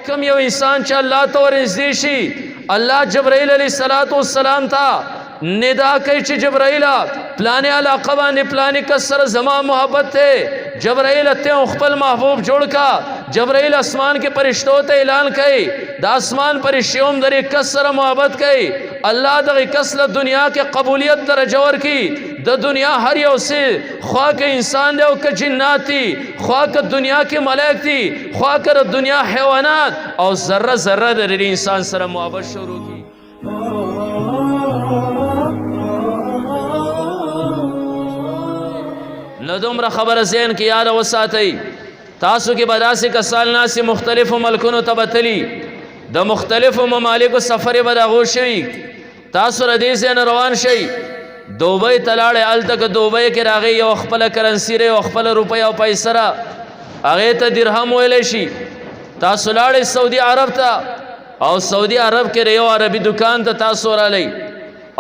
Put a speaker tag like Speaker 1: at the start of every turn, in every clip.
Speaker 1: کم یو انسان چې الله ته ورنږدې شي الله جبرائیل علیه السلام ته ندا کوي چې جبرائیل پلانې علاقه باندې پلانې کس سره زما محبت ته جبرائیل ته خپل محبوب جوړ کا جبرائیل اسمان کې فرشتو ته اعلان کوي د اسمان فرشتو هم درې کس سره محبت کوي الله دغه کس له دنیا کې قبولیت درجه ورکړي د دنیا هر یو څه خوا کې انسان دی او که جنات دي خوا کې دنیا کې ملائک دي خوا کې د دنیا حیوانات او ذره ذره د انسان سره محبت شروع کی نو دومره خبره ذهن کې یاد وساتئ تاسو کې به داسې کسان ناسې مختلفو ملکونو ته به تلي د مختلفو ممالکو سفرې به د هغو شوي تاسو له دې ځای نه روان شئ دوبۍ ته لاړئ هلته که دوبۍ کې راغئ یو خپله کرنسي یو خپله روپۍ او پیسه را هغې ته درهم ویلی شي تاسو لاړئ سعودي عرب ته او سعودي عرب کې یو عربي دکان ته تاسو رالی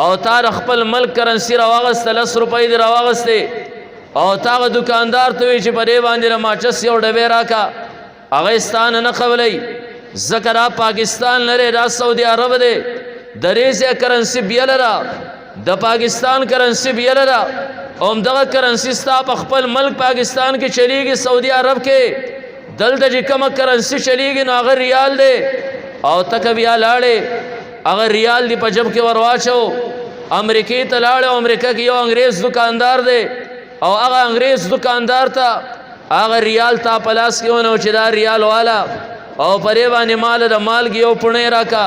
Speaker 1: او تا د خپل ملک کرنسي راواغسته 10 روپۍ دې راواغستې او تاغه دکاندار ته وی چې په دې باندې ماچس یو ډبې راکا هغه ستانه نه قبلای ذکر پاکستان لري دا سعودي عرب دی د ریزه کرنسی بیلرا د پاکستان کرنسی بیلرا اوم دغه کرنسی ستا په خپل ملک پاکستان کې چلیږي سعودي عرب کې دلته چې کومه کرنسی چلیږي نو هغه ریال دی او تک بیا لاړې هغه ریال دی په جب کې ورواچو امریکای ته لاړې امریکا کې یو انګریز دکاندار دی او هغه انګریز دکاندار ته هغه ریال تا پلاس کې ونه چې دا ریال والا او پرې باندې مال د مالګي یو پونه راکا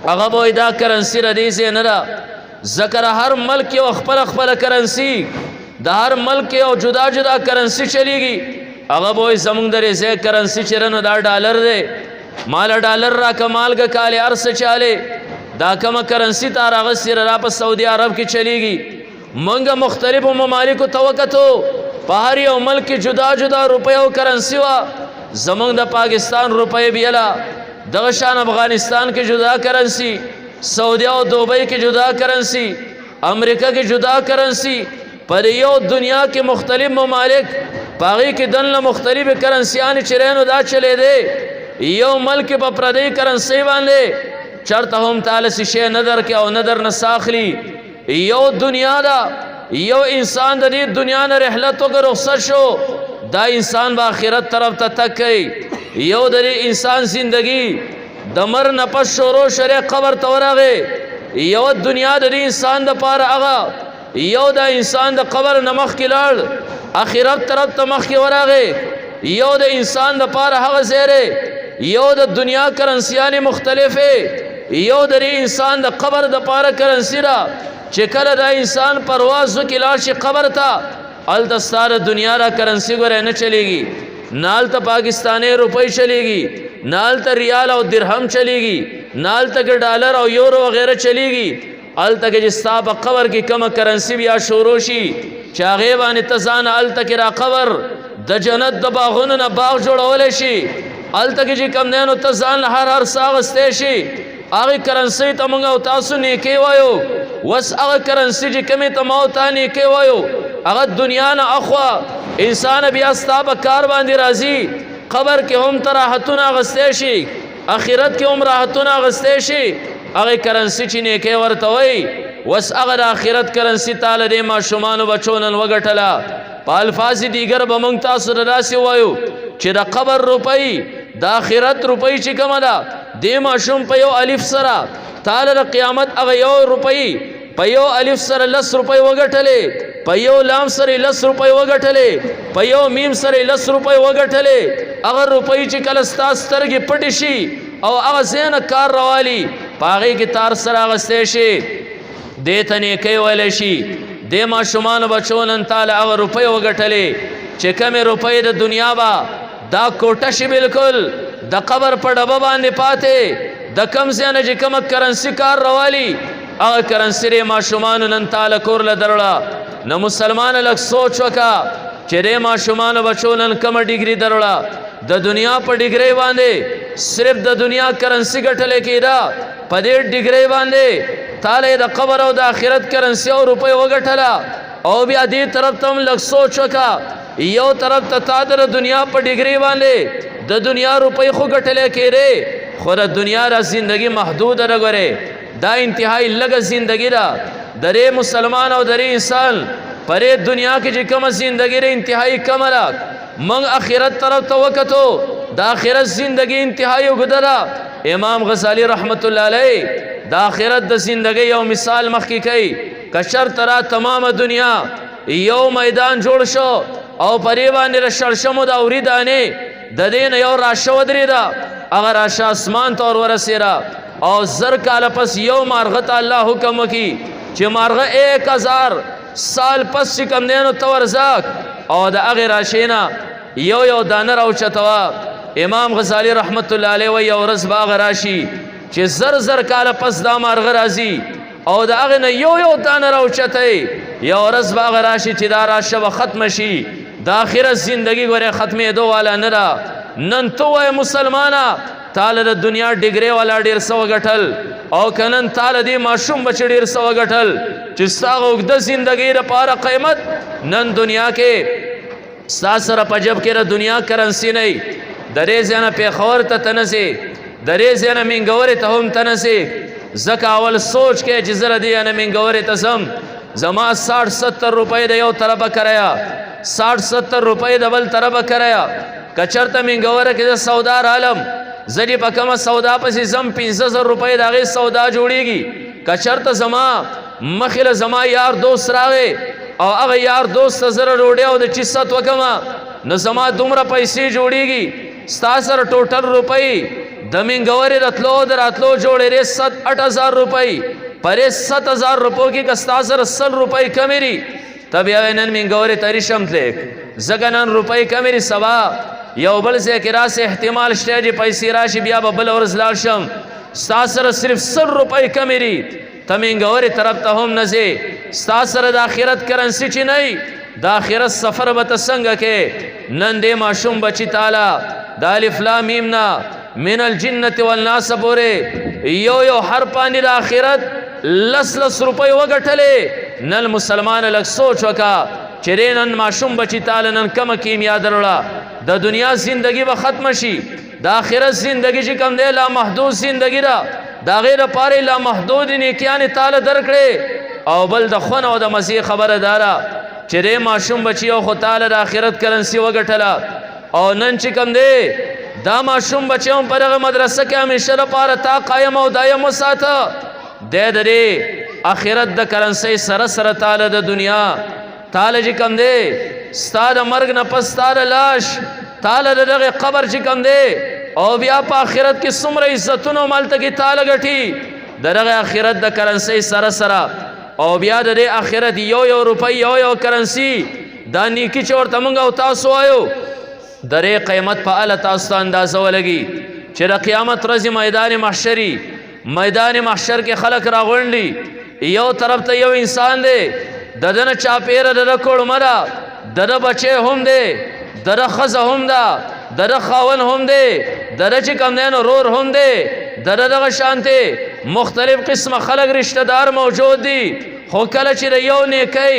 Speaker 1: هغه به دا کرنسی ردی سي نه را ذکر هر ملک یو خپل خپل کرنسی د هر ملک یو جدا جدا کرنسی چلیږي هغه به زمونږ درې سه کرنسی چرنه دا ډالر دی مال ډالر را کمالګه کاله ارس چاله دا کوم کرنسی تار هغه سره را په سعودي عرب کې چلیږي منګه مختلفو ممالکو توکتو په هر یو ملک جدا جدا روپے او کرنسی وا زمونږ د پاکستان روپے بیلا دغه شان افغانستان کې جدا کرنسی سعودي او دوبۍ کې جدا کرنسی امریکا کې جدا کرنسی پر یو دنیا کې مختلف ممالک پاغي کې دنه مختلف کرنسیان چرینو دا چلے دے یو ملک په پردی کرنسی باندې چرته هم تعالی شي نظر کې او نظر نساخلی یو دنیا دا یو انسان د دې دنیا نه رحلت وکړ رخصت شو دا انسان با آخرت طرف ته تکي یو د انسان زندگی د مر نه پس شروع شری قبر ته ورغه یو دنیا د انسان د پاره هغه یو د انسان د قبر نمخ کې لاړ آخرت طرف ته مخ کې ورغه یو د انسان د پاره هغه زیره یو د دنیا کرنسیان مختلفه یو د انسان د قبر د پاره کرنسی را چې کله دا انسان پرواز وکړي لاړ شي قبر ته هلته ستا دنیا را کرنسی ګوره نه چلیږي نه هلته پاکستاني روپۍ چلیږي نه هلته ریال او درهم چلیږي نه هلته ډالر او یورو وغیره چلیږي هلته کې چې ستا په قبر کې کومه کرنسی بیا شروع شي چې هغې باندې ته ځان هلته کې را قبر د جنت د باغونو نه باغ جوړولی شي هلته کې چې کوم دی نو ته ځان هر څه اخیستی شي هغه کرنسی ته موږ او تاسو نیکي وایو وس هغه کرنسی چې کومې ته ما او تا نیکي وایو هغه دنیا نه اخوا انسان بیا ستا په کار باندې راځي قبر کې هم ته راحتونه اخیستی شي آخرت کې هم راحتونه اخیستی شي هغه کرنسی چې نیکي ورته وایي وس هغه د آخرت کرنسی تعالی دې ماشومانو بچو نن وګټله په الفاظ دیگر به موږ تاسو ته داسې وایو چې د قبر روپۍ د آخرت روپۍ چې کومه ده دې ماشوم په یو الف سره تعالی د قیامت هغه یو روپۍ په یو الف سره 10 روپۍ وګټلې په یو لام سره 10 روپۍ وګټلې په یو میم سره 10 روپۍ وګټلې هغه روپۍ چې کله ستا سترګې پټې شي او هغه زینه کار روالي پاغې کې تار سره غستې شي دې ته نیکۍ ویلی شي دې ماشومانو بچو نن تعالی هغه روپۍ وګټلې چې کومې روپۍ د دنیا به دا کوټه شي بالکل د قبر په ډبه باندې پاتې د کم ځای نه چې کومه کرنسي کار روالي هغه کرنسي ری ماشومانو نن تعالی کور له درړه نه مسلمان لږ سوچ وکړه چې ری ماشومانو بچو نن کومه ډیګري درړه د دنیا په ډیګرۍ باندې صرف د دنیا کرنسي ګټلې کېده په دې ډیګرۍ باندې تعالی د قبر او د آخرت کرنسي او روپۍ وګټله او بیا دې طرف ته هم لږ سوچ وکړه یو طرف ته تا د دنیا په ډیګرۍ باندې د دنیا روپۍ خو ګټلې کېدې خو د دنیا را زندگی محدود ده ګورې دا انتهایی لږه زندگی ده درې مسلمان او درې انسان پرې دنیا کې چې کومه زندگی ده انتهایی کمه ده موږ آخرت طرف ته وکتو د آخرت زندگی انتهایی اوږده ده امام غزالی رحمت الله علیه د آخرت د زندگی یو مثال مخکې کوي که شرط را تمامه دنیا یو میدان جوړ شو او پرې باندې شړشمو د اوري دانې د دې نه یو راشه ودرېده هغه راشه اسمان ته ورسېده او زر کاله پس یو مارغه ته الله حکم وکړي چې مارغه 1000 سال پس چې کوم دی نو ته ورځه او د هغې راشې نه یو دانه راوچتوه امام غزالی رحمت الله علیه وایي یو ورځ به هغه راشي چې زر کاله پس دا مارغه راځي او د هغې نه یو دانه راوچتی یو ورځ به هغه راشي چې دا راشه به ختمه شي د آخرت زندگی ګورې ختمېدو والا نه ده نن ته وایې مسلمانه تاله د دنیا ډګرې والا ډېر څه وګټل او که نن تاله دې ماشوم به چې ډېر څه وګټل چې ستا هغه اوږده زندګۍ دپاره قیمت نن دنیا کې ستا سره په جب کې د دنیا کرنسي نه وي د دې ځای نه پېښور ته ته نه ځې د دې ځای نه مینګورې ته هم ته نه ځې ځکه اول سوچ کې چې زه له دې نه مینګورې ته ځم زما 60-70 روپۍ د یو طرفه کرایه 60-70 روپۍ د بل طرفه کرایه که چېرته مینګوره کې د سودا رالم زه دې په کومه سودا پسې ځم 15,000 روپۍ د هغې سودا جوړېږي که چېرته زما مخې له زما یار دوست راغی او هغه یار دوست ته زه ډوډۍ او د چیست وکمه نو زما دومره پیسې جوړېږي ستا سره ټوټل روپۍ د مینګورې راتلو د راتلو جوړېدې 7-8 روپۍ پرې 7,000 روپو کې که ستا سره 100 روپۍ کمې دي ته بیا وایې نن مینګورې ته رشم تلیک ځکه نن روپۍ کمې دي سبا یو بل ځای کې راسې احتمال شته چې پیسې راشي بیا به بله ورځ لاړ شم ستا سره صرف 100 روپۍ کمې دي ته مینګورې طرف ته هم نه ځې ستا سره د آخرت کرنسي چې نه وي د آخرت سفر به ته څنګه کې نن دې ماشوم بچي تاله د الف لام میم نه من الجنة والناس پورې یو حرف باندې د آخرت 10 روپۍ وګټلې نن مسلمان لږ سوچ وکړه چې نن ماشوم بچي تاله نن کمه کیمیا درله د دنیا زندگی به ختم شي د آخرت زندگی چې کوم دی لامحدود زندگی ده د هغې دپاره یې لامحدود نیکیانې تاله درکړې او بل د خون او د مزې خبره دا ده چې دی ماشوم بچي او خو تاله د آخرت کرنسي وګټله او نن چې کوم دی دا ماشوم بچی هم په دغه مدرسه کې همیشه لپاره تا قایم او دایم وساته دی د دې آخرت د کرنسۍ سره سره تاله د دنیا تاله چې کوم دی ستا د مرګ نه پس ستا د لاش تاله د دغې قبر چې کوم دی او بیا په آخرت کې څومره عزتونه هم هلته کې تاله ګټي د دغې آخرت د کرنسۍ سره سره او بیا د دې آخرت یو روپۍ یو کرنسي دا نیکي چې ورته موږ او تاسو وایو د دې قیمت په اله تاسو ته اندازه ولګي چې د قیامت ورځې میدان محشر کې خلک راغونډي یو طرف ته یو انسان دی د ده نه چاپېره د ده کوړمه ده د ده بچی هم دی د ده ښځه هم ده د ده خاون هم دی د ده چې کوم دی نو رور هم دی د ده دغه شانتې مختلف قسمه خلک رشته دار موجود دي خو کله چې د یو نیکۍ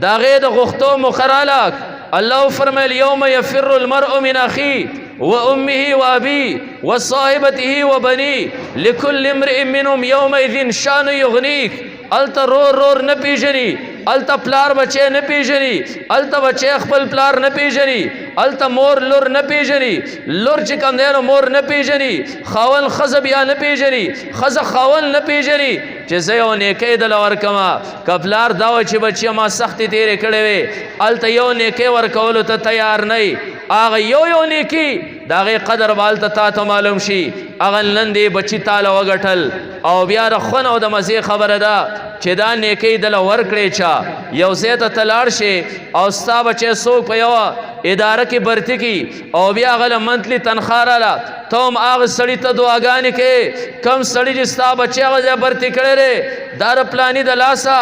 Speaker 1: د هغې د غوښتو مخرالاک الله فرمایل یوم یفر المرء من اخیه وامه وابيه وصاحبته وبنيه لكل امرئ منهم يومئذ شان يغنيك الته رور نه پیژني الته پلار بچی نه پیژني الته بچی خپل پلار نه پیژني الته مور لور نه پیژني لور چې کوم دی نو مور نه پیژني خاون ښځه بیا نه پیژني ښځه خاون نه پیژني چې زه یو نیکۍ دله ورکمه که پلار دا و چې بچیه ما سختې تېرې کړې وې هلته یو نیکۍ ورکولو ته تیار نه یي هغه یو نیکي د هغې قدر به هلته تا ته معلوم شي هغه نن دې بچي تاله وګټل او بیا د خون او د مزې خبره ده چې دا نیکۍ دله ورکړې چا یو ځای ته ته لاړ شې او ستا بچی څوک په یوه اداره کې برتي کي او بیا هغه له منتلي تنخوا راله ته هم هغه سړي ته دعاګانې کوې کم سړي چې ستا بچی هغه ځای برتې کړی دی دا د پلاني د لاسه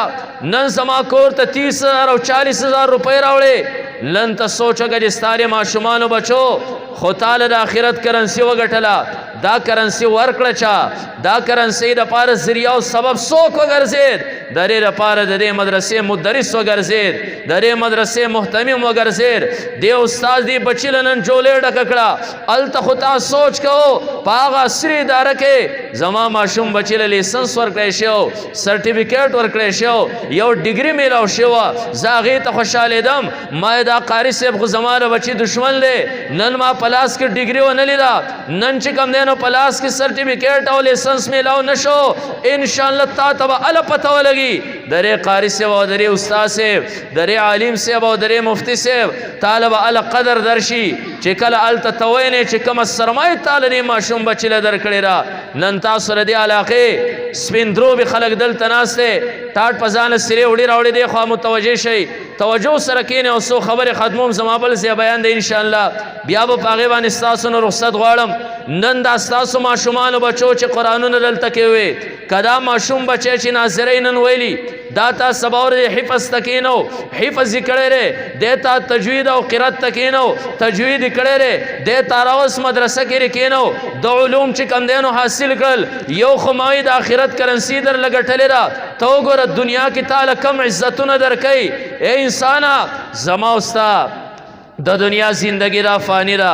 Speaker 1: نن زما کور ته 30,000 او 40,000 روپۍ راوړې لن ته سوچ وکړه چې ستا د ماشومانو بچو خو تاله د آخرت کرنسي وګټله دا کرنسي ورکړه چا دا کرنسي دپاره ذریعه او سبب څوک وګرځېد د دې دپاره د دې مدرسې مدرس وګرځېد د دې مدرسې محتمم وګرځېد دې استاد دې بچي له نن جولې ډکه کړه هلته خو تا سوچ کوو په هغه عصري اداره کې زما ماشوم بچي له لیسنس ورکړی شو سرټیفیکیټ ورکړی شو یو ډیګري میلاو شوه زه هغې ته خوشحالېدم ما دا قاري صاحب خو زما د بچي دشمن دی نن ما په لاس کې ډیګري ونه لیده نن چې کوم دی نو په لاس کې سرټیفیکیټ او لیسنس میلاو نشو انشاءالله تا ته به هله پته ولګي د دې قاري صاحب او د دې استاد صاحب د دې عالم صاحب او د دې مفتي صاحب تاله به هله قدر درشي چې کله هلته ته وینې چې کومه سرمایه تاله دې ماشوم بچي له درکړې را نن تاسو د دې علاقې سپین دروبې خلک دلته ناست دی ټاټ په ځانه سرې وړي راوړي دی خوا متوجه شئ توجه سره کښېنئ او څو خبرې ختموم زما بل ځای بیان دی انشاءالله بیا به په هغې باندې ستاسو نه رخصت غواړم نن دا ستاسو ماشومانو بچو چې قرآنونه دلته کې وي که دا ماشوم بچی چې ناظرۍ نن ویلي دا تا سبا ورځې حفظ ته کښېنو حفظ یې کړی دی دی تا تجوید او قرت ته کښېنو تجوید یې کړی دی دی تا راوس مدرسه کې کښېنو د علوم چې کوم دی نو حاصل کړل یو خو ما وایي د آخرت کرنسي درله ګټلې ده ته وګوره دنیا کې تاله کم عزتونه درکوي ای انسانه زما او ستا د دنیا زندگی را فانی را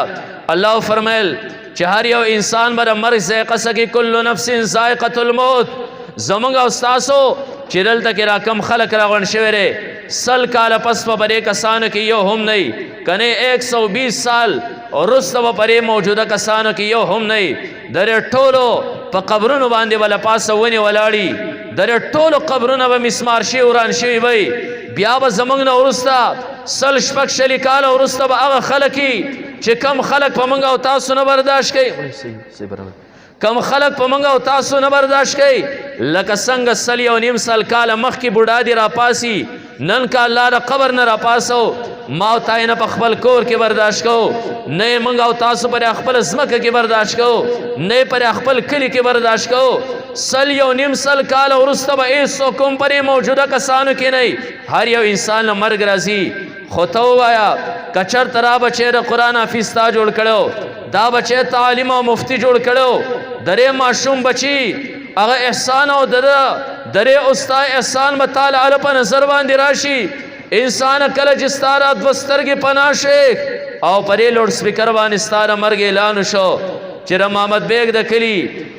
Speaker 1: الله فرمایل چې هر یو انسان به د مرګ ذایقه څکي کل نفس ذایقة الموت زمونږ او ستاسو چې دلته کې را کم خلک راغونډ شوی دی 100 کاله پس په برې کسانو کې یو هم نه کنه 120 سال وروسته به پرې موجوده کسانو کې یو هم نه د دې ټولو په قبرونو باندې به له پاسه ونې ولاړي د دې ټولو قبرونه به مسمار شوي وران شوي وی بیا به زمونږ نه وروسته 100 کاله وروسته به هغه خلک چې کم خلک په موږ او تاسو نه برداشت کوي کم خلق په موږ او تاسو نه برداشت کوي لکه څنګه 1.5 کاله مخکې بوډا دي راپاسي نن که الله د قبر نه راپاسو ما او تا یې نه په خپل کور کې برداشت کوو نه یې موږ او تاسو پر خپل ځمکه کې برداشت کوو نه یې پر خپل کلي کې برداشت کوو 1.5 کاله وروسته به هېڅوک هم پرې موجوده کسانو کې نه هر یو انسان له مرګ راځي خو ته ووایه که چېرته را بچی د قرآن حافظ تا جوړ کړو دا بچی تعلیم او مفتی جوړ کړو د دې ماشوم بچي هغه احسان او د دې استاد احسان به تعالی علی په نظر باندې راشي انسان کله چې ستا را دوه سترګې پناه شي او په دې لوډ سپیکر باندې ستا د مرګ اعلان وشو چې د محمد بیګ د کلي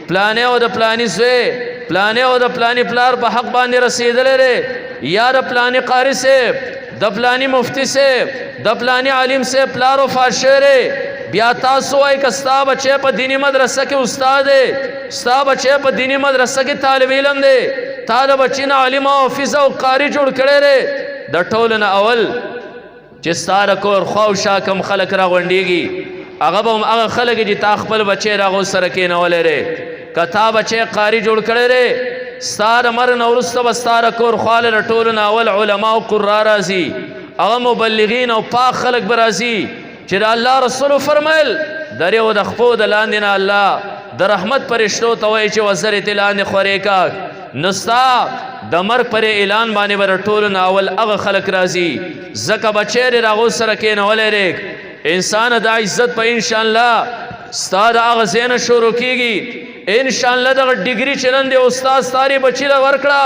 Speaker 1: پلانې او د پلاني زوی پلانې او د پلاني پلار په حق باندې رسېدلی دی یا د پلاني قاري صاحب د پلانی مفتی صاحب د پلانی عالم صاحب پلار وفات شوی دی بیا تاسو وایئ که ستا بچی په دیني مدرسه کې استاد دی ستا بچی په دیني مدرسه کې طالب علم دی تا د بچي نه عالم او حافظ او قاري جوړ کړی دی د ټولو نه اول چې ستا د کور خوا او شا کم خلک راغونډېږي هغه به هم هغه خلک چې تا خپل بچی د هغو سره کېنولی دی که تا بچی قاري جوړ کړی دی ستا د مرګ نه وروسته به ستا د کور خواله د ټولو نه اول علما او قرا راځي هغه مبلغین او پاک خلک به راځي چې د الله رسولو فرمیل د ریو د خپو د لاندې نه الله د رحمت پرشتو ته وایي چې وزرې ته لاندې خورې کا نو ستا د مرګ پر اعلان باندې به د ټولو نه اول هغه خلک راځي ځکه بچی د هغو سره کېنولی دی انسان دا عزت په انشاءالله ستا د هغه ځای نه شروع کېږي انشاءالله دغه ډیګري چې نن دی استاد ستارې بچي له ورکړه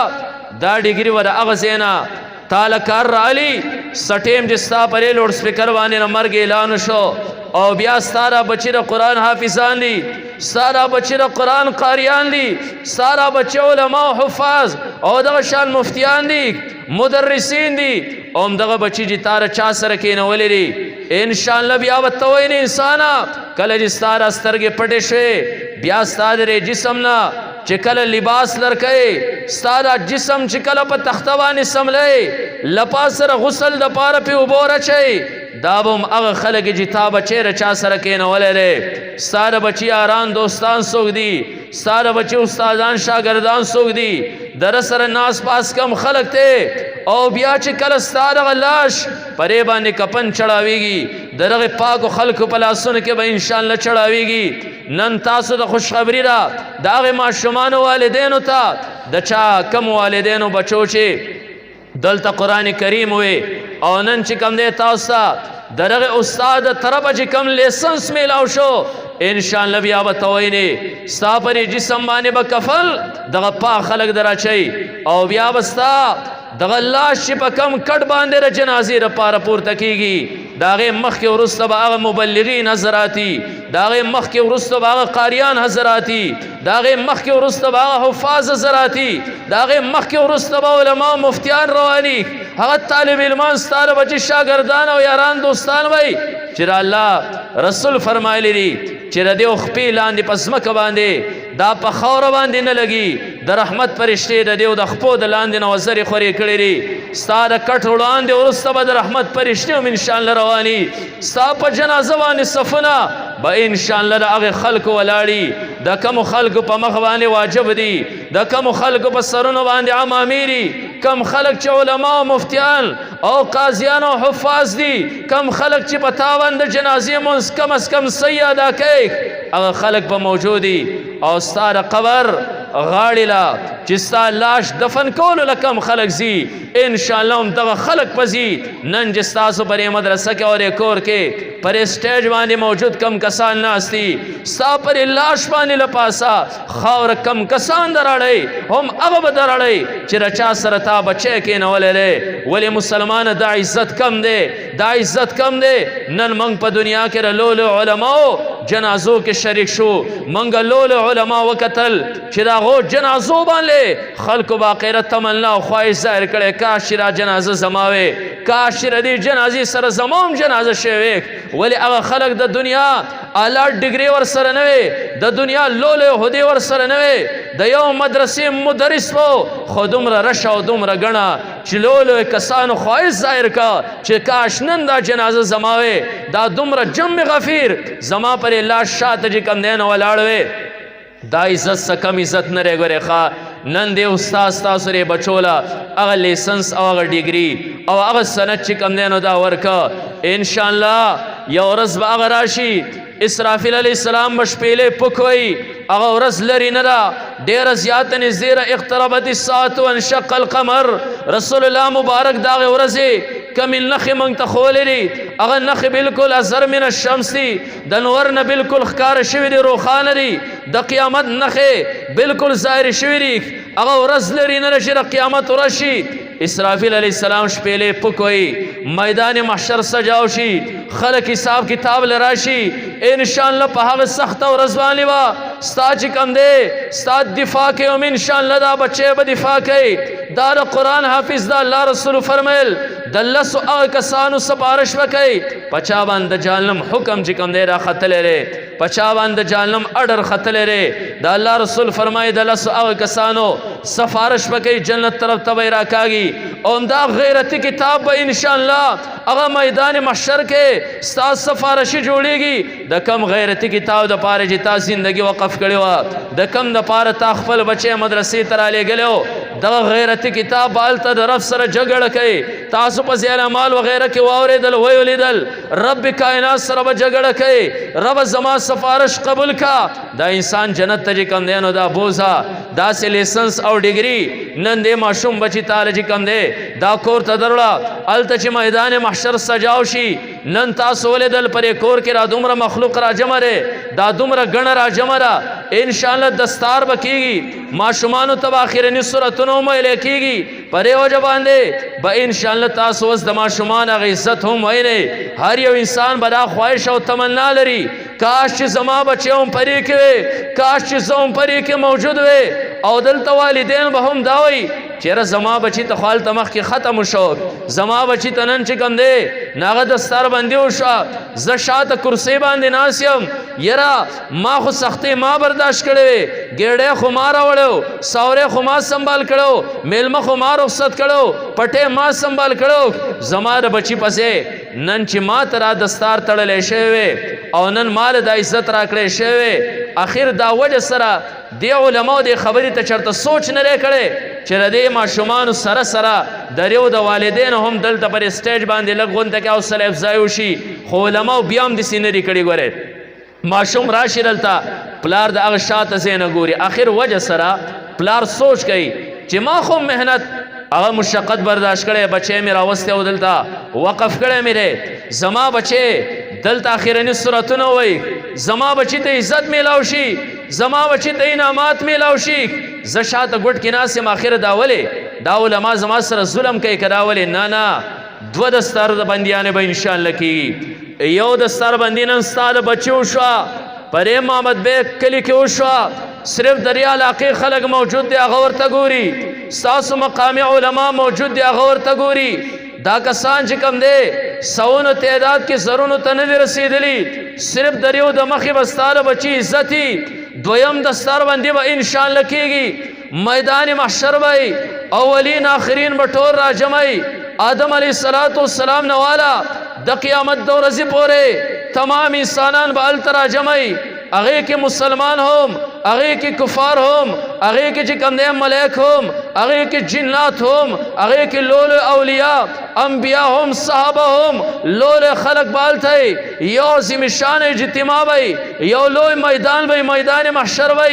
Speaker 1: دا ډیګري به د هغه ځای نه تاله کار راغلي سټیم چې ستا پرې لوډ سپیکر باندې نه مرګ اعلان وشو او بیا ستا را بچي د قرآن حافظان دي ستا را بچي د قرآن قاریان دي ستا را بچي علما او حفاظ او دغه شان مفتیان دي مدرسین دي او همدغه بچي چې تا د چا سره کېنولی دي انشاءالله بیا به ته وایې نه انسانه کله چې ستا را سترګې پټې شوې بیا ستا د جسم نه چې کله لباس لرکې ستا دا جسم چې کله په تخته باندې سملی لپا سره غسل د پاره پې اوبه راچئ دا به هم هغه خلک چې تا بچی د چا سره کېنولی دی ستا د بچي یاران دوستان څوک دي ستا د بچي استادان شاګردان څوک دي در سره ناس پاس کم خلک دی او بیا چې کله ستا دغه لاش پرې باندې کفن چړاویږي درغه پاکو خلکو په لاسونو کې به انشاءالله چړاویږي. نن تاسو د خوشخبری را د هغې ماشومانو والدینو ته د چا کم والدینو بچو چې دلته قرآن کریم وي او نن چې کم دی تاسو ته د هغې استاد طرفه چې کم لیسنس میلاو شو انشاءالله بیا به ته وینې ستا پرې جسم باندې به کفل دغه پاک خلک در اچوي او بیا به ستا دغه لاش چې په کم کټ باندې د جنازې دپاره پورته کېږي د هغې مخکې وروسته به هغه مبلغین حضراتي د هغې مخکې وروسته به هغه قاریان حضراتي د هغې مخکې وروسته به هغه حفاظ حضراتي د هغې مخکې وروسته به علما مفتیان رواني هغه طالب علمان ستا د بچې شاګردان او یاران دوستان وی چې د الله رسول فرمایلی دي چې د دې خپې لاندې په ځمکه باندې دا په خاوره باندې نه لګي د رحمت فرشتې د دې د خپو د لاندې نه وزرې خورې کړي دي ستا د کټ وړاندې وروسته به د رحمت فرشتې هم انشاءالله رواني ستا په جنازه باندې صفونه به انشاءالله د هغې خلکو ولاړي د کمو خلکو په مخ باندې واجب دي د کمو خلکو په سرونو باندې عمامې دي کم خلک چې علما او مفتیان او قاضیان او حفاظ دي کم خلک چې په تا باندې جنازې مونځ کم از کم صحیح ادا کوي هغه خلک به موجود دي او ستا د قبر غاړې له چې ستا لاش دفن کولو له کم خلک ځي انشاءالله هم دغه خلک به ځي نن چې ستاسو پر مدرسه کې او د کور کې پر سټیج باندې موجود کم کسان ناست دي ستا پر لاش باندې له پاسه خاوره کم کسان دراړئ هم هغه به دراړئ چې د چا سره تا بچی کېنولی دی ولې مسلمانه دا عزت کم دی دا عزت کم دی نن موږ په دنیا کې د لولو علماو جنازو کې شریک شو موږ لولو علما وکتل چې د هغو جنازو باندې خلکو به آخرت تمنا او خواهش ظاهر کړی کاش چې را جنازه زما وې کاش چې د دې جنازې سره زما هم جنازه شوې ولې هغه خلک د دنیا اعلی ډګري ورسره نه وې د دنیا لولې عهدې ورسره نه وې د یو مدرسې مدرس و خو دومره رشه او دومره ګڼه چې لولو کسانو خواهش ظاهر کا چې کاش نن دا جنازه زما وې دا دومره جم غفیر زما پر لاش شاته چې کم دی نو ولاړ وې دا عزت څه کم عزت نه دی ګورې ښه نن دی استاد ستاسو ری بچوله هغه لیسنس او هغه ډیګري او هغه سند چې کم دی نو دا ورکه انشاءالله یو ورځ به هغه راشي اسرافیل علیه السلام به شپېلې پوکوي هغه ورځ لرې نه ده ډېره زیاته نږدې ده اقتربت الساعة وانشق القمر رسول الله مبارک د هغې ورځې کمې نښې موږ ته ښوولې دي هغه نښې بلکل ازر من الشمس دي د نور نه بلکل ښکاره شوي دي روښانه دي د قیامت نښې بلکل ظاهرې شوي دي هغه ورځ لرې نه ده چې د قیامت ورځ شي اسرافیل علیه السلام شپېلې پوکوي میدان محشر سجاو شي خلک حساب کتاب لراشي انشاءالله په هغه سخته ورځ باندې به ستا چې کم دی ستا دفاع کوي هم انشاءالله دا بچی به دفاع کوي دا د قرآن حافظ دا الله رسول فرمیل د لسو هغه کسانو سپارش به کوي په چا باندې د جهنم حکم چې کم دی راختلی دی په چا باندې د جهنم اډر ختلی دی د الله رسول فرمایي د لسو هغه کسانو سفارش به کوي جنت طرف ته به یې راکاږي او همدا غیرتي کتاب به انشاءالله هغه میدان محشر کې ستا سفارشي جوړیږي د کم غیرتي کتاب دپاره چې تا زندګي وقف کړې وه د کم دپاره تا خپل بچی مدرسې ته رالیږلی و دغه غیرتي کتاب به هلته د رب سره جګړه کوي تاسو په ذیل اعمال وغیره کې واورېدل ویې لیدل رب کائنات سره به جګړه کوي رب زما سفارش قبول کا دا انسان جنت ته چې کم دی نو دا بوزه داسې لیسنس او ډیګري نن دې ماشوم بچي تاله چې کم دی دا کور ته دروړه هلته چې میدان محشر سجاو شي نن تاسو ولیدل پرې کور کې را دومره مخلوق را جمع دی دا دومره ګڼه را جمع ده انشاءالله دستار به کېږي ماشومانو ته به آخرني صورتونه ویلی کېږي په دې وجه باندې به انشاءالله تاسو اوس د ماشومان هغه عزت هم وینئ هر یو انسان به دا خواهش او تمنا لري کاش چې زما بچی هم پرې کې وی کاش چې زه هم پرې کې موجود وی او دلته والدین به هم دا وایي چیرې زما بچی ته خو هلته مخکې ختم شو زما بچی ته نن چې کوم دی نو هغه دستار بندي وشوه زه شاته کرسۍ باندې ناست یم یره ما خو سختۍ ما برداشت کړې وې ګېډی خو ما راوړی سوری خو ما سنبال کړی میلمه خو ما رخصت کړی پټی ما سنبال کړی زما د بچي پسې نن چې ما ته را دستار تړلی شوی وی او نن ما له دا عزت راکړی شوی وی اخر دا وجه سره دی علماء د خبرې ته چرته سوچ نه دی کړی چې د دې ماشومانو سره سره د یو د والدینو هم دلته پر سټیج باندې لږ غونډه کې حوصله افزایي وشي خو علماو بیا هم داسې نه دي کړي. ګورئ ماشوم راشي دلته پلار د هغه شاته ځای نه ګوري. اخر وجه سره پلار سوچ کوي چې ما خو محنت هغه مشقت برداشت کړی بچی مې راوستی او دلته وقف کړی مې دی زما بچی دلته اخرني صورتونه وایي زما بچی ته عزت میلاو شي زما بچی ته انعامات میلاو شي زه شاته ګوټ کې ناست یم. اخر دا ولې دا علما زما سره ظلم کوي که دا ولې نه دوه دستار د بندیانې به انشاءالله کېږي. یو دستار بندي نن ستا د بچي وشوه پرې محمد بیگ کلي کې وشوه صرف د دې علاقې خلک موجود دی هغه ورته ګوري ستاسو مقامي علما موجود دی هغه ورته ګوري. دا کسان چې کوم دی سوونو تعداد کې زرونو ته نه دي رسېدلي صرف د یو د مخې به ستا د بچي عزتي دویم دستار بندي به انشاءالله کېږي. میدان محشر به اولین آخرین به ټول راجمعي آدم علیه السلام نه والا د قیامت د ورځې پورې تمام انسانان به هلته راجمعي هغې کې مسلمان هم هغې کې کفار هم هغې کې چې کوم دی ملائک هم هغې کې جنات هم هغې کې لولو اولیاء انبیا هم صحابه هم لولو خلق به هلته یو عظیم شان اجتماع به یو لوی میدان به میدان محشر به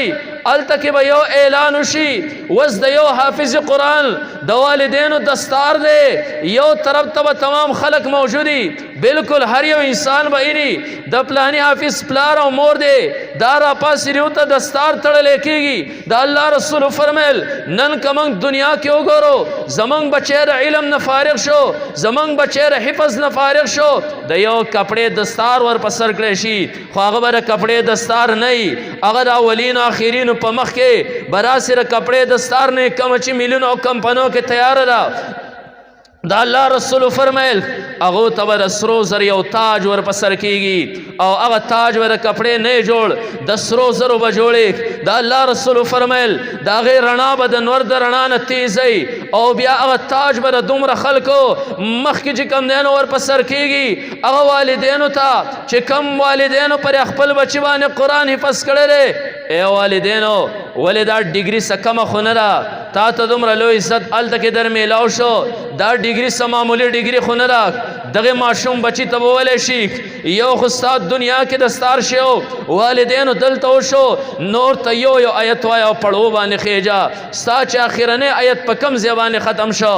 Speaker 1: هلته کې به یو اعلان وشي اوس د یو حافظ قرآن د والدینو دستار دی یو طرف ته به تمام خلق موجودي بالکل هر یو انسان به اینی د پلانی حافظ پلار او مور دی دا را پاسې ریو ته دستار تړلی کېږي. د الله رسول فرمیل نن که موږ دنیا کې وګورو زموږ بچی د علم نه فارغ شو زموږ بچی د حفظ نه فارغ شو د یو کپړې دستار ور په سر کړی شي خو هغه به د کپړې دستار نه وي هغه د اولینو آخرینو په مخ کې به راسې د کپړې دستار نه کم چې میلیونو او کمپنیو کې تیاره ده. دا الله رسول فرمیل هغه ته به د سرو زر یو تاج ور په سر کېږي او هغه تاج به د کپړې نه جوړ د سرو زرو به جوړې. دا الله رسول فرمیل د هغې رڼا به د نور د رڼا نه تیزی او بیا هغه تاج به د دومره خلکو مخکې چې کوم دی نو ور په سر کېږي هغه والدینو ته چې کوم والدینو پر خپل بچي باندې قرآن حفظ کړی دی. ای والدینو ولې دا ډیګري څه کمه خو نه ده تا ته دومره لوی عزت هلته کې در میلاو شو دا ډیګري څه معمولي ډیګري خو نه ده دغه ماشوم بچي ته به ویلی شي یو خو ستا دنیا کې دستار شو والدینو دلته وشو نور ته یو آیت وایه او پړو باندې خیجه ستا چې اخرنی آیت په کم ځای باندې ختم شو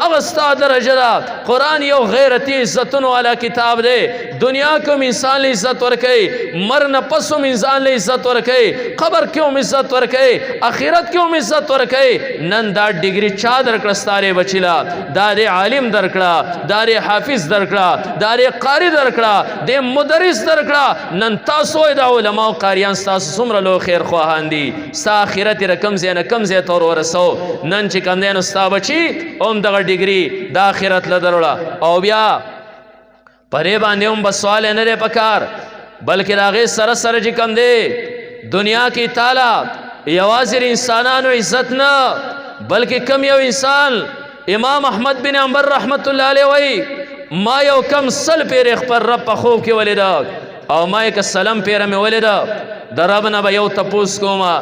Speaker 1: هغه ستا درجه ده. قرآن یو غیرتي عزتونو والا کتاب دی دنیا کې هم انسان له عزت ورکوي مر نه پس هم انسان له عزت ورکوي قبر کې هم عزت ورکوي آخرت کې هم عزت ورکوي. نن دا ډیګري چا درکړه ستا ری بچي له دا دی عالم درکړه دا دی حافظ درکړه دا دی قاری درکړه دی مدرس درکړه نن تاسو د علماو قاریان ستاسو څومره لوی خیر خواهان دي ستا آخرت یې کم ځای نه کم ځای ته ورسو. نن چې کوم دی نو ستا بچي هم دغه ډیګري د آخرت له دروړه او بیا پرې باندې هم بس سوال نه دی پکار بلکې د هغې سره سره چې کوم دی دنیا کې تعالی یوازې انسانانو عزت نه بلکې کم یو انسان امام احمد بن حنبل رحمت الله علیه وایي ما یو کم سل پیرې خپل رب په خوب کې ولیده او ما یې که سلم پیره مې ولیده د رب نه به یو تپوس کومه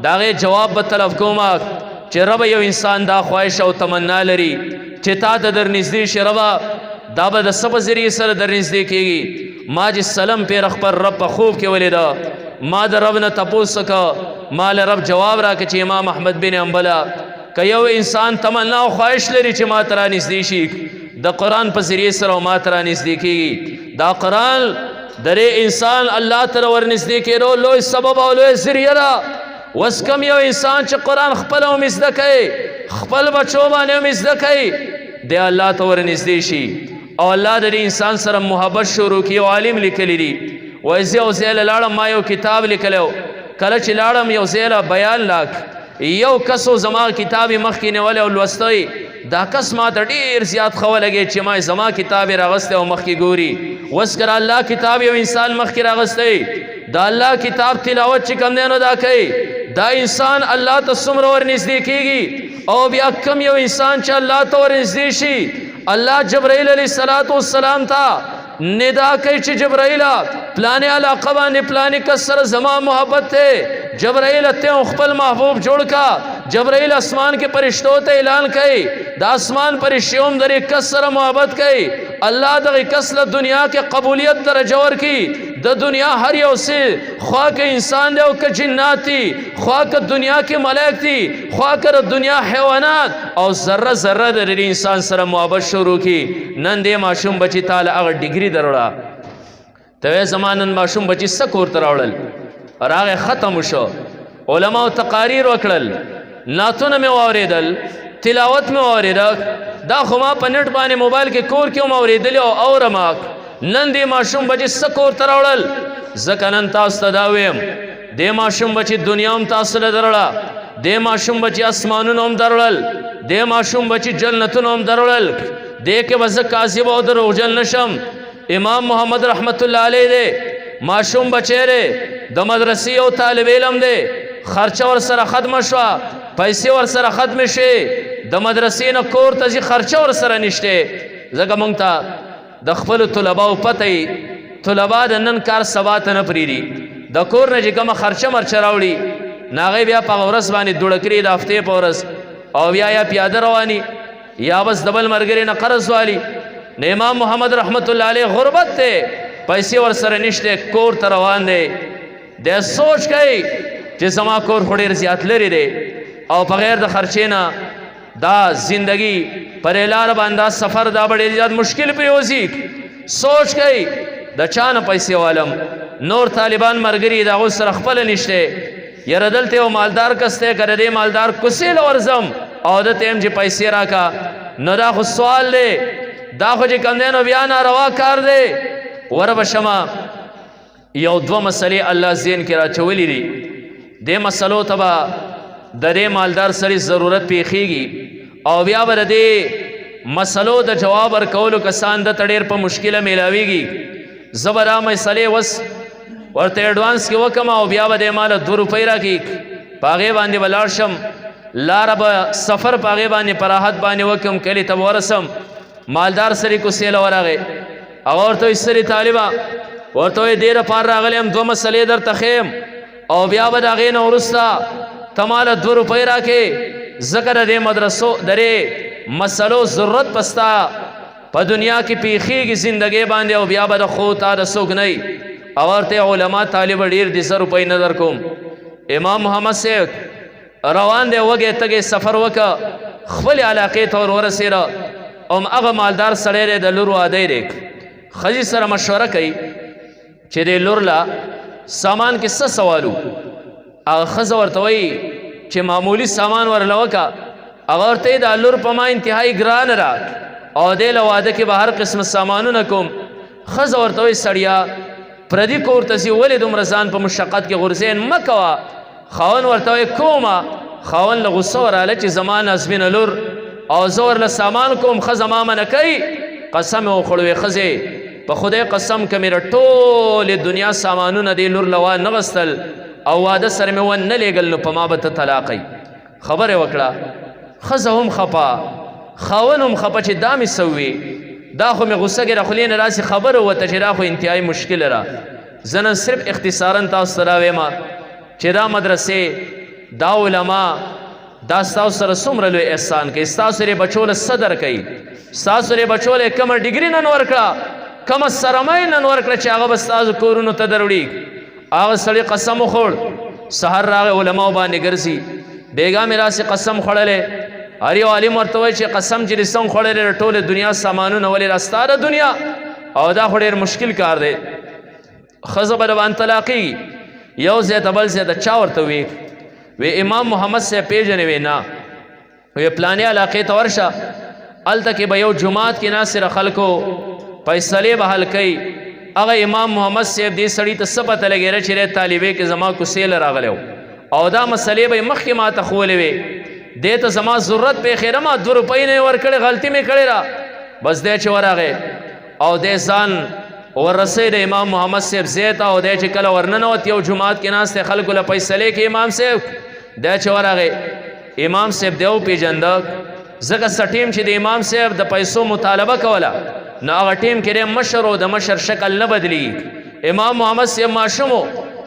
Speaker 1: د هغې جواب به طلب کومه چې رب یو انسان دا خواهش او تمنا لري چې تا ته در نږدې شي ربه دا به د څه په ذریعې سره در نږدې کېږي. ما چې سلم پیره خپل رب په خوب کې ولیده ما د رب نه تپوس وکړه ما له رب جواب راکړه چې امام احمد بن حنبله که یو انسان تمنا او خواهش لري چې ما ته را نږدې شي د قرآن په ذریعې سره ما ته را نږدې کېږي. دا قرآن د انسان الله ته ور نږدې کېدو لوی سبب او لوی ذریعه ده. اوس کوم یو انسان چې قرآن خپله هم زده کوي خپل بچو باندې هم زده کوي دی الله ته ور نږدې شي او الله د انسان سره محبت شروع کړي او عالم لیکلی دي وایي زه یو ځای له لاړم ما یو کتاب لیکلی و کله چې لاړم یو ځای له بیان لاک یو کسو زما کتاب یې مخکې نیولی او لوستی دا کس ما ته ډېر زیات ښه ولګېد چې ما زما کتاب یې راغستی او مخکې ګوري. اوس که الله کتاب یو انسان مخکې راغستی دا الله کتاب تلاوت چې کوم دی نو دا کوي دا انسان الله ته څومره ور نږدې کېږي او بیا کم یو انسان چې الله ته ور نږدې شي الله جبرائیل علیه السلام ته ندا کوي چې جبرائیل پلانې علاقه باندې پلانې کس سره زما محبت ته جبرائیل ته خپل محبوب جوړ کا جبرائیل اسمان کې فرشتو ته اعلان کوي د اسمان فرشتو هم درې کس سره محبت کوي الله دغه کس له دنیا کې قبولیت درجه ورکړي د دنیا هر یو څه خوا که انسان دی او که جنات دي خوا که دنیا کې ملائک دي خوا که د دنیا حیوانات او ذره ذره د انسان سره محبت شروع کړي نن دې ماشوم بچي تعالی هغه ډیګري دروړه ته زمانن ماشوم بچي څه کور ته راوړل راغې ختم شو علماء تقاریر وکړل نعتونه مې واورېدل تلاوت مې واورېده دا خو ما په نټ باندې موبایل کې کور کې هم اورېدلې او اورم نن دې ماشوم بچي څه کور ته راوړل ځکه نن تاسو ته دا ویم دې ماشوم بچي دنیا هم تاسو له دروړه دې ماشوم بچي اسمانونه هم دروړل دې ماشوم بچي جنتونه هم دروړل دې کې به زه کاذب او دروغجن نشم امام محمد رحمت الله علیه دې ماشوم بچی دی د مدرسې او طالب علم دی خرچه ور سره ختمه شوه پیسې ور سره ختمې شوې د مدرسې نه کور ته ځي خرچه ور سره نشته ځکه موږ ته د خپلو طلباو پته یي طلبا د نن کار سبا ته نه پرېږدي د کور نه چې کومه خرچه مرچه راوړي نو هغې بیا په هغه ورځ باندې دوړه کړي د هفتې په ورځ او بیا یا پیاده رواني یا بس د بل ملګري نه قرض والي نو امام محمد رحمت الله علیه غربت دی پیسې ور سره نشته کور ته روان دی د سوچ کوي چې زما کور خو ډېر زیات لرې دی او بغیر د خرچې نه دا زندگی پر لار باندې سفر دا ډېر زیات مشکل پرېوځي سوچ کوي د چا نه پیسې والم نور طالبان ملګري د هغو سره خپله نشته یاره دلته یو مالدار کس دی که د دې مالدار کوڅې له ورځم او ده ته یم چې پیسې راکه نو دا خو سوال دی دا خو چې کوم دی نو بیا ناروا کار دی وره به شمه یو دوه مسلې الله ذهن کې راچولي دي دې مسلو ته به د دې مالدار سړي ضرورت پیښیږي او بیا به د دې مسلو د جواب ورکولو کسان دته ډېر په مشکله میلاویږي زه به دا مسلې وس ورته ایډوانس کې وکم او بیا به دې ماله 2 روپۍ راکړي په هغې باندې به لاړ شم لاره به سفر په هغې باندې په راحت باندې وکم کلي ته به ورسم مالدار سړي کوڅې له ورغی هغه ورته وایي سړي طالبه ورته وایي دې دپاره راغلی یم 2 مسلې درته ښیم او بیا به د هغې نه وروسته ته ماله 2 روپۍ راکې ځکه د دې مدرسو د دې مسلو ضرورت به ستا په دنیا کې پیښیږي زندګۍ باندې او بیا به د خو تا د څوک نه او ورته علما طالب ډېر دي 100 روپۍ نه در کوم امام محمد صاحب روان دی وږی تږی سفر وکړه خپلې علاقې ته ور ورسېده او هغه مالدار سړی دی د لور واده دی ښځې سره مشوره کوي چې دې لور له سامان کې څه سوالو هغه ښځه ورته وایي چې معمولي سامان ورله وکړه هغه ورته یې دا لور په ما انتهایي ګرانه ده او دې له واده کې به هر قسم سامانونه کوم ښځه ورته وایي سړیا پردي کور ته ځي ولې دومره ځان په مشقت کې غورځین مه کوه خاون ورته وایي کومه خاون له غصه وراله چې زما نازمینه لور او زه ورله سامان کوم ښځه ما منع کوي قسم یې وخوړ وې ښځې په خدای قسم که مې د ټولې دنیا سامانونه دې لور له وانغستل او واده سره مې ونه لیږل نو په ما به ته طلاقی خبره وکړه ښځه هم خفه خاون هم خفه چې دا مې څه دا خو مې غصه کې د خولې نه داسې خبره ووته چې دا خو انتهایي مشکله ده زه نن صرف اختصارا تاسو ته دا وایم چې دا مدرسې دا علما دا ستاسو سره څومره لوی احسان کوي ستاسو یې بچو له څه درکوي ستاسو یې بچو له کومه ډګري نن ورکړه کومه سرمایه نن ورکړه چې هغه به ستاسو کورونو ته دروړي هغه سړي قسم وخوړ سحر راغی علماو باندې ګرځي بیګا مې راسې قسم خوړلی هر یو عالم ورته وایي چې قسم چې دې څنګه خوړلی د ټولې دنیا سامانونه ولې دا ستا د دنیا او دا خو ډېر مشکل کار دی ښځه به د باندې طلاقېږي یو ځای ته بل ځای ته چا ورته وی امام محمد صاحب پیژنې وی نه وی پلانې علاقې ته ورشه هلته کې به یو جومات کې ناصره خلکو فیصلې به حل کوي هغه امام محمد صاحب دې سړي ته څه پته لګېده چې دی طالبې کې زما کوڅې له راغلی او دا مسلې به یې مخکې ما ته ښولې وې دې ته زما ضرورت پېښېده ما 2 روپۍ نه یې ورکړې غلطي مې کړې ده بس دی چې ورغی او دی ځان ورسئ د امام محمد صاحب ځای ته او دی چې کله ورننوت یو جومات کې ناست دی خلکو له فیصلې کې امام صاحب دی چې ورغی امام صاحب دی وپېژنده ځکه څه ټیم چې د امام صاحب د پیسو مطالبه کوله نو هغه ټیم کې مشر او د مشر شکل نه بدلیږي. امام محمد صاحب ماشوم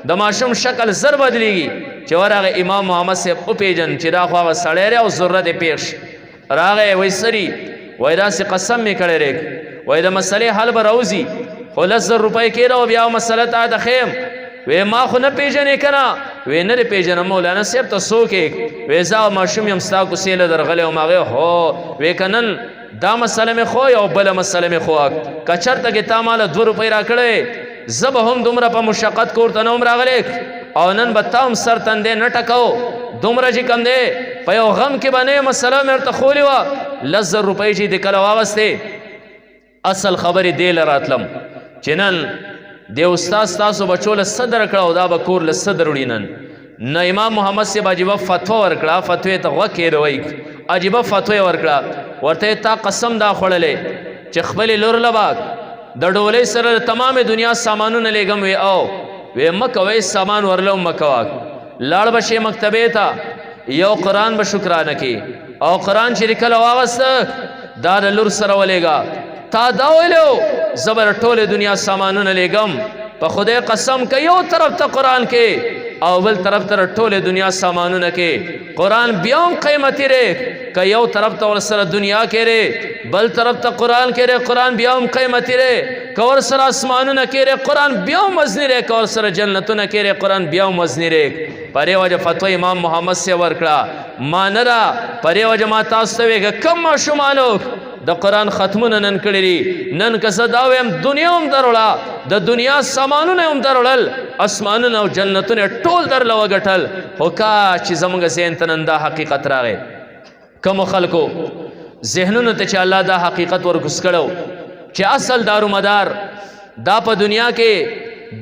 Speaker 1: د ماشوم شکل زر بدلیږي چې ورغه امام محمد صاحب وپېژن چې دا خو هغه سړی دی او ضرورت یې پېښ راغی. وایي سري وایي داسې قسم مې کړی دی وایي د مسلې حل به راوځي خو 10,000 روپۍ کېده او بیا مسله تا د خیم. وی ما خو نه پیژنې که نه؟ وی نه دې پیژنم مولانا صاحب ته څوک یې؟ وی زه ماشوم یم ستا کوڅې له درغلی وم. هغې هو وی که نن دا مسله مې خو او بله مسله مې خو که چېرته کې تا ماله 2 روپۍ راکړی زه به هم دومره په مشقت کور ته نه وم راغلی او نن به تا هم سر تندی نه ټکو دومره چې کوم دی په یو غم کې به نه مسله مې ورته ښولې وه. 10,000 روپۍ چې دې کله واغستې اصل خبرې دې له راتلم چې نن د استاد تاسو بچو له صدر کړه او دا به کور له صدر وړي. نن امام محمد صاحب عجیبه فتوا ورکړه فتوې ته غوږ کېروئ عجیبه فتوا یې ورکړه ورته تا قسم دا خوړلی چې خپلې لور له به د ډولۍ سره د تمامې دنیا سامانونه لیږم. وی او وی مه کوئ سامان ورلو مه کوه لاړ به شې مکتبې ته یو قرآن به شکرانه کې او قرآن چې کله واغسته دا د لور سره ولیږه تا دا ویلو زه به ټولې دنیا سامانونه لیږم په خدای قسم که یو طرف ته قرآن کې او بل طرف ته ټولې دنیا سامانونه کې قرآن بیا هم قیمتي دی که یو طرف ته ورسره دنیا کې دی بل طرف ته قرآن کې دی قرآن بیا هم قیمتي دی که ورسره اسمانونه کې دی قرآن بیا هم وزني دی که ورسره جنتونه کې دی قرآن بیا هم وزني دی. په دې وجه فتوا امام محمد صاحب ورکړه ما نه ده. په دې وجه ما تاسو ته وایي که کم ماشومانو د قرآن ختمونه نن کړي دي نن که زه دا وایم دنیا هم دروړه د دنیا سامانونه هم دروړل اسمانونه او جنتونه ټول درله وګټل خو کاش چې زموږ ذهن ته نن دا حقیقت راغی. کومو خلکو ذهنونو ته چې الله دا حقیقت ورکوز کړو چې اصل دارومدار دا په دنیا کې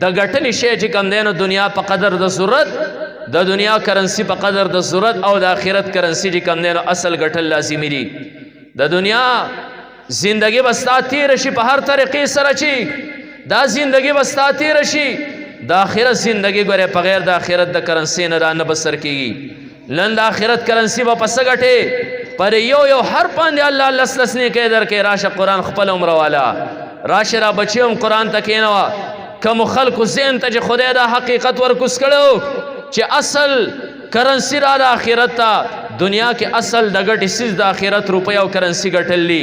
Speaker 1: د ګټلې شی چې کوم دی نو دنیا په قدر د ضرورت د دنیا کرنسی په قدر د ضرورت او د آخرت کرنسی چې کوم دی نو اصل ګټل لازمي دي. د دنیا زندگی بستا تیر شي په هر طریقې سره چې دا زندگی بستا تیر شي د آخرت زندگی ګوره په غیر د آخرت د کرنسی نه را نه بسر کېږي. نن د آخرت کرنسی به په څه ګټې پر یو هر باندې الله لس لس نیکۍ درکړي. راشه قرآن خپل عمر والا راشه را بچي هم قرآن ته کښېنوه. کومو خلکو ذهن ته چې خدای دا حقیقت ورکوز کړو چې اصل کرنسی را د آخرت ته دنیا کې اصل د ګټې څیز د آخرت روپۍ او کرنسی ګټلی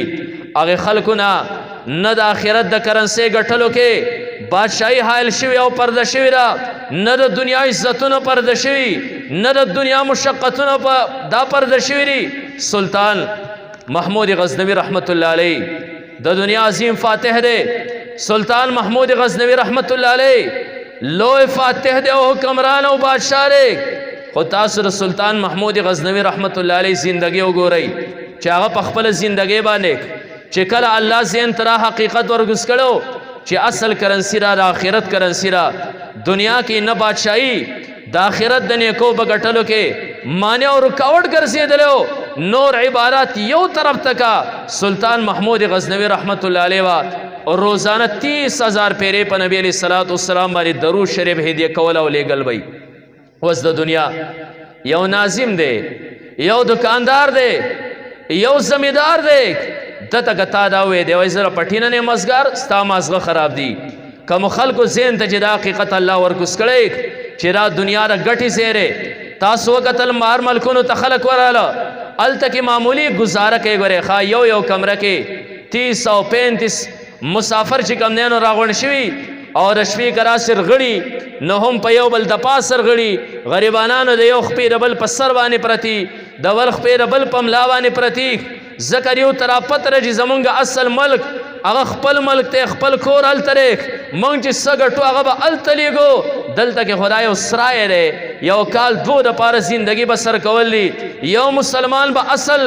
Speaker 1: هغې خلکو نه د آخرت د کرنسی ګټلو کې بادشاهي حایل شوي او پرده شوي ده نه د دنیا عزتونه پرده شوي نه د دنیا مشقتونه دا پرده شوي دي. سلطان محمود غزنوي رحمت الله علیه د دنیا عظیم فاتح دی. سلطان محمود غزنوي رحمت الله علیه لوی فاتح دی او حکمران او بادشاہ دی. خو تاسو د سلطان محمود غزنوي رحمت الله علیه زندگی وګورئ چې هغه په خپله زندګۍ باندې چې کله الله ذهن ته را حقیقت ورګوز کړو چې اصل کرنسی را د آخرت کرنسی را دنیا کې نه بادشاهي د آخرت د نیکو په ګټلو کې مانع او رکاوټ ګرځېدلو نور عبارات یو طرف تکا سلطان محمود غزنوي رحمت الله علیه روزانه 30,000 پیرې په نبی علیه الصلاۃ والسلام باندې درود شریف هدیه کول او لیږل وی. وس د دنیا یو ناظم دی یو دکاندار دی یو زمیندار دی دته کتا دا وې دی وای زره پټینه نه مزګار ستا مازغه خراب دی. کوم خلکو ذهن ته چې دا حقیقت الله ورکوز کړی چې را دنیا را ګټي زیره تاسو وکتل مار ملکونو ته خلق وراله الته کې معمولی گزاره کوي ګوره ښا یو کمره کې 335 مسافر چې کم نینو راغون شوي او د شپې که راسر غړي نو هم په یو بل د پاسر غړي غریبانانو د یو خپې د بل په سر باندې پرتي د ول خپې د بل په ملا باندې پرتي ذکر یو تراپت رجی زمونږ اصل ملک هغه خپل ملک ته خپل کور هلته دی مونږ چې څه ګټو هغه به هلته لیږو دلته کې خدای یو سرای دی یو کال دو دپاره زندگی به سر کول دي یو مسلمان به اصل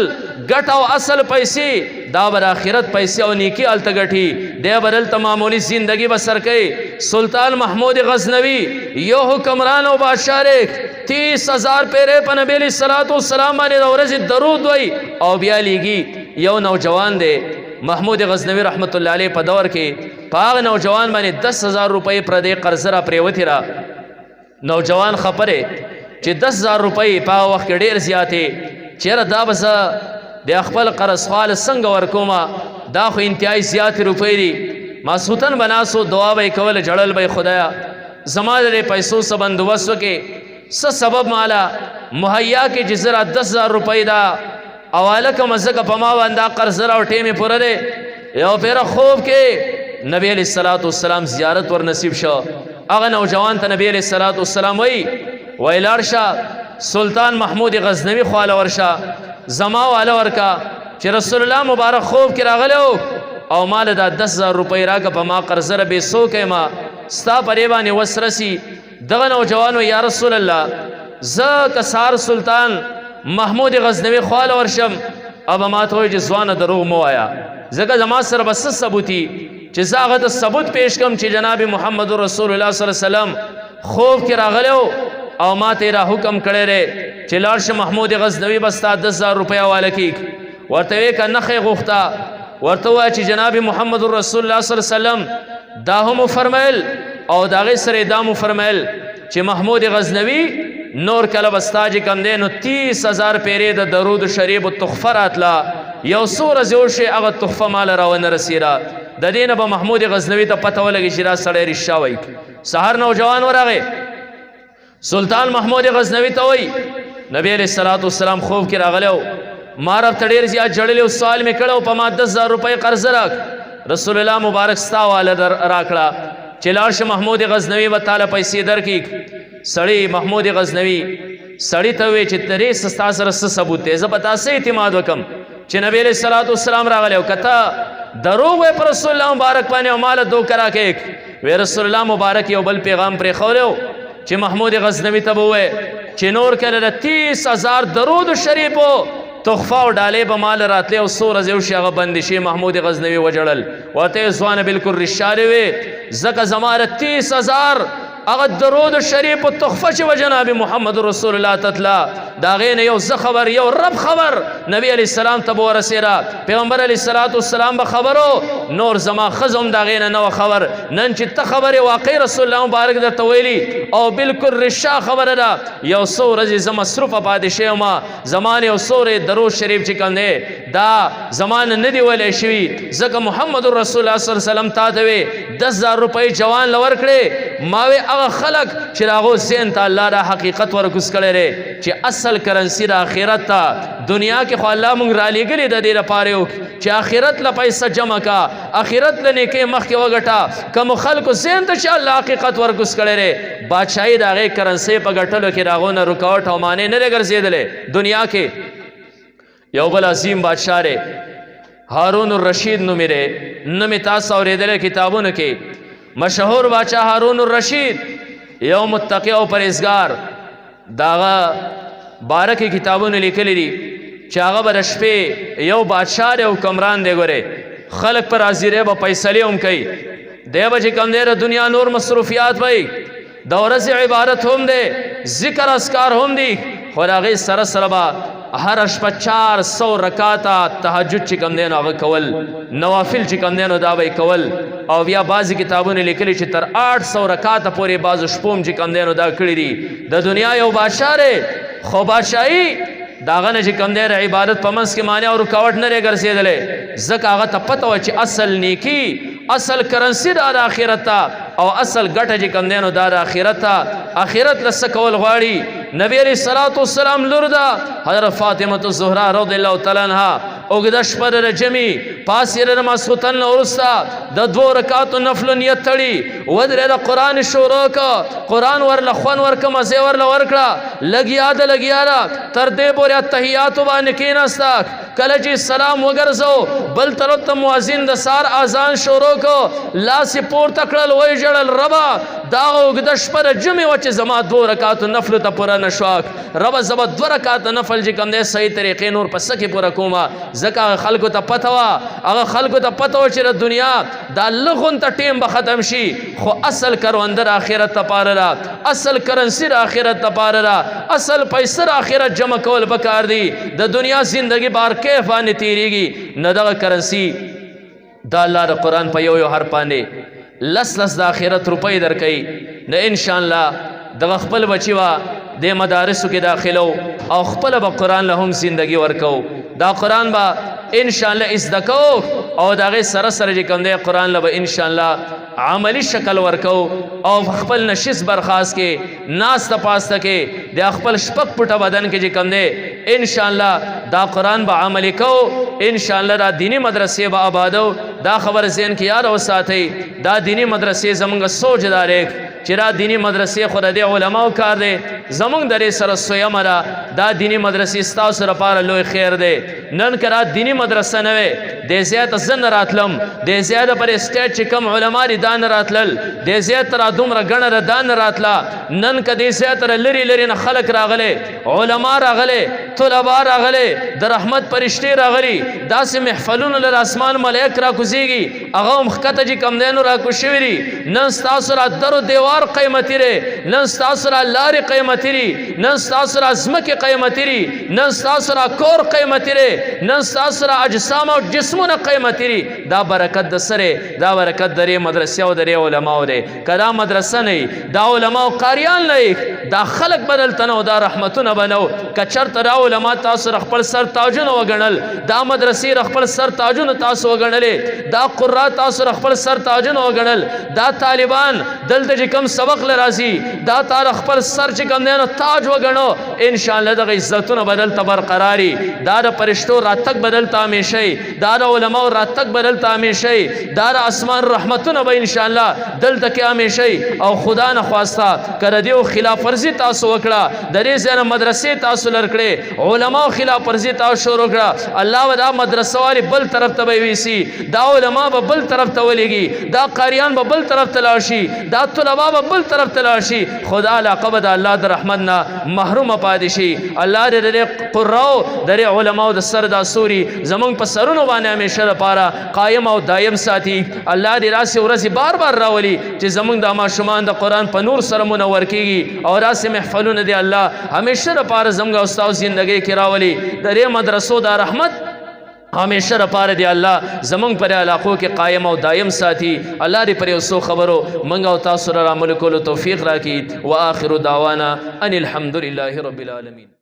Speaker 1: ګټ او اصل پیسې دا به د آخرت پیسې او نیکي هلته ګټي دی به دلته معمولي زندگی به سر کوي. سلطان محمود غزنوي یو حکمران او بادشاه دی 30,000 پیرې په نبي علیه الصلاۃ والسلام باندې د ورځې درود وایي او بیا لیږي. یو نوجوان دی محمود غزنوي رحمت الله علیه په دور کې په هغه نوجوان باندې 10,000 روپۍ پردې قرضه را پرېوتې را نوجوان خبرې چې 10,000 روپۍ په هغه وخت کې ډېر زیاتې چېرې دا به زه د خپل قرض خواله څنګه ورکومه دا خو انتهایی زیات روپۍ دي ماسوتن بناسو دعا به کول جړل به خدایا زما د پیسو څه بندوبست وکې څه سبب مالا مهیا کې چې زره 10,000 روپۍ دا حواله کوم ځکه په ما باندې قرض او ټیمې پوره دی یو پیره خوب کې نبی علیہ الصلوۃ والسلام زیارت ور نصیب شو هغه نوجوان ته نبی علیہ الصلوۃ والسلام وی لارشه سلطان محمود غزنوی خواله ورشه زما واله ورکا چې رسول الله مبارک خوب کې راغلو او مال دا 10,000 روپۍ راکه په ما قرض را به سو کې ما ستا پرې باندې وسرسي دغه نوجوان یا رسول الله ز کسار سلطان محمود غزنوی خواله ورشم اب ما ته چې ځوان دروغ مو آیا ځکه زما سره بس ثبوتی چې زاغه ته ثبوت پیش کم چې جناب محمد رسول الله صلی الله علیه وسلم خوب کې راغلو او ما ته را حکم کړی ری چې لاړ شه محمود غزنوی بس تا 10,000 روپۍ حواله کړي ورته وی که نخې غوښته ورته وایه چې جناب محمد رسول الله صلی الله علیه وسلم دا هم فرمایل او د هغې سره دا مو فرمایل چې محمود غزنوی نور کله به ستا چې کوم دی نو 30,000 پیرې د درود شریف تحفه راتله یو څو ورځې وشي هغه تحفه ماله راونه رسېده د دې نه به محمود غزنوي ته پته ولګي چې دا سړی رښتیا وایي سهار نوجوان ورغی سلطان محمود غزنوي ته وایي نبی علیہ الصلوۃ والسلام خوب کې راغلی ما رب ته ډېر زیات ژړلی او سوال مې کړی په ما 10,000 روپۍ قرض راک رسول الله مبارک ستا واله راکړه چې لاړ شه محمود غزنوي به تاله پیسې درکړي سړی محمود غزنوي سړی ته وی چې ترې ستا سره څه ثبوت دی زه به تاسې اعتماد وکم چې نبی علیہ الصلوۃ والسلام راغلی او کته دروغ وی پر رسول الله مبارک باندې او مال دوکه راکې وی رسول الله مبارک یو بل پیغام پرېښولی چې محمود غزنوي ته به ووایې چې نور کله د 30,000 درود شریفو تحفه او ډالۍ به مال راتلی او څو ورځې وشي هغه بندې شي محمود غزنوي وجړل ورته یې ځوانه بلکل رښتیا وی ځکه زما د 30,000 هغه درود شریف په تحفه چې و جناب محمد رسول الله تطلا دا غې نه یو زه خبر یو رب خبر نبی علیہ السلام ته به ورسېده پیغمبر علیہ الصلوۃ والسلام به خبرو نور زما ښځه هم د هغې نه نه خبر نن چې ته خبرې واقعي رسول الله مبارک درته ویلي او بلکل رښتیا خبره ده یو څو ورځې زه مصروفه پاتې شوی ومه زما نه یو څو ورځې درود شریف چې کوم دی دا زما نه دی ویلی شوي ځکه محمد رسول الله صلی الله علیه وسلم تا ته وی 10,000 روپۍ جوان له ورکړې ما وی هغه خلق چې راغو ذهن ته الله دا حقیقت ورکوز کړی دی چې اصل کرنسی د آخرت ته دنیا کې خو الله موږ رالیږلي د دې لپاره چې آخرت له پیسه جمع کا آخرت له نیکۍ مخکې وګټه کومو خلکو ذهن ته چې الله حقیقت ورکوز کړی دی بادشاهي د هغې کرنسۍ په ګټلو کې د هغو نه رکاوټ او مانع نه دی ګرځېدلی دنیا کې یو بل عظیم بادشاه دی هارون الرشید نومې دی نومې تاسو اورېدلی کتابونو کې مشهور بادشاه هارون الرشید یو متقی او پرهیزګار داغه باره کې کتابونه لیکلي دي چې هغه به د شپې یو بادشاه دی او حکمران دی ګورې خلک پر حاضرې به فیصلې هم کوي دی به چې کوم دی د دنیا نور مصروفیات وی د ورځې عبادت هم دی ذکر اذکار هم دي خو د هغې سره سره به هر شپه 400 رکاته تهجد چې کوم دی نو هغه کول نوافل چې کوم دی نو دا به یې کول او بیا بعضې کتابونه لیکلي چې تر 800 رکاته پورې بعضو شپو هم چې کوم دی نو دا کړي دي د دنیا یو بادشاه دی خو بادشاهي د هغه نه چې کوم دی د عبادت په منځ کې مانع او رکاوټ نه دی ګرځېدلی ځکه هغه ته پته وه چې اصل نیکي اصل کرنسی دا د آخرت ته او اصل ګټه چې کوم دی نو دا د آخرت ته آخرت له څه کول غواړي نبی علیہ الصلوۃ والسلام لور ده حضرت فاطمه الزهرا رضی الله تعالی عنها اوږده شپه د جمعې پاسې د ماسخوتن نه وروسته د 2 رکعاتو نفلو نیت تړي ودرې د قرآن شروع کړه قرآن ورله خوند ورکړه مزې ورله ورکړه لګیا ده تر دې پورې اتحیاتو باندې کېناسته کله چې سلام وګرځو بل طرف ته مؤذن د سار اذان شروع کړه لاس یې پورته کړل ویې ژړل ربه دا اوږده شپه د جمعې وه چې زما 2 رکعاتو نفلو ته پوره نه شوه ربه زه به 2 رکعاته نفل چې کوم دی صحیح طریقې نور په څه کې پوره کومه ځکه هغه خلکو ته پته وه هغه خلکو ته پته وه چې د دنیا دا لږ ټیم به ختم شي خو اصل کرونده د آخرت دپاره ده اصل کرنسي د آخرت دپاره ده اصل پیسه د آخرت جمع کول پکار دي د دنیا زندگی بار کیف باندې تیریږي نه دغه کرنسي د الله د قرآن په یو حرف باندې لس د آخرت روپۍ درکوي نه انشاءالله دغه خپل بچي وه د مدارسو کې داخلو او خپله به قرآن له هم زندگی ورکو دا قرآن به ان شاء الله ازدکو او دغه سره سره چې کوم دی قران له ان شاء الله عملی شکل ورکو او خپل نشس برخاست کې ناس تپاسته کې د خپل شپک پټه بدن کې چې کوم دی ان شاء الله دا قران به عملی کو ان شاء الله دا دینی مدرسې به آبادو دا خبر ذهن کې یاد وساتئ دا دینی مدرسې زمونږ سوچ دارې چې را دینی مدرسې خو د علماو کار دی زمونږ درې سره سویمه ده دا دینی مدرسې ستاسو لپاره لوی خیر دی نن که را دینی مدرسه نه وی د زیاته زه نه راتلم د زیاته پر اسټیټ چې کوم علما دي دا نه راتلل د زیاته را دومره ګڼه ده دا نه راتله نن که د زیاته لرې لرې نه خلک راغلی علما راغلی طلبا راغلی د رحمت فرشتې راغلي داسې محفلونو له اسمان ملایک را کوزیږي هغه هم ښکته چې کوم دی نو را کوز شوي دي نن ستاسو را در و دیوار قیمتي دی نن ستاسو را لارې قیمتي دي نن ستاسو را ځمکې قیمتي دي نن ستاسو را کور قیمتي دی نن ستاسو را اجسام او جسمونه قیمتي دي دا برکت د سره دا برکت درې مدرسې او درې علماو دی که دا مدرسه نه دا علماو قاریان نه دا خلق بدلته نه دا رحمتونه به نه که چېرته دا علما تاسو را خپل سر تاجونه وګڼل دا مدرسې را خپل سر تاجونه تاسو وګڼلې دا قرا تاسو را خپل سر تاجونه وګڼل دا طالبان دلته چې کوم سبق له راځي دا تار خپل سر چې کوم دی نو تاج وګڼو ان شاء الله دغه عزتونه بدلته برقراري دا د فرشتو راتګ بدلته همیشه دا د علماو راتګ بدلته همیشه دا د اسمان رحمتونه به ان شاء الله دلته کې همیشه او خدا نه خواسته که د دې خلاف ورزي تاسو وکړه د دې ځای نه مدرسې تاسو لر کړې علماو خلاف ورزي تاسو شروع کړه الله به دا مدرسه والي بل طرف ته به ویسي دا علما به بل طرف ته ولېږي دا قاریان به بل طرف ته لاړ شي دا طلبا به بل طرف ته لاړ شي خدا علاقه به د الله د رحمت نه محرومه پاتې شي الله دې د قراو د علماو د سر دا سوري زمونږ په سرونو باندې همیشه لپاره قایم او دایم ساتي الله دې راسې ورځې بار بار راولي چې زمونږ د ماشومان د قرآن په نور سره منور کېږي او راسې محفلونه دې الله همیشه لپاره زمونږ او ستاسو زندګۍ کې راولي د دې مدرسو دا رحمت همیشه لپاره دی الله زمونږ پر علاقو کې قایم او دایم ساتي الله دې پر یو څو خبرو موږ او تاسو را عمل کولو توفیق راکړي واخر دعوانا ان الحمد لله رب العالمین.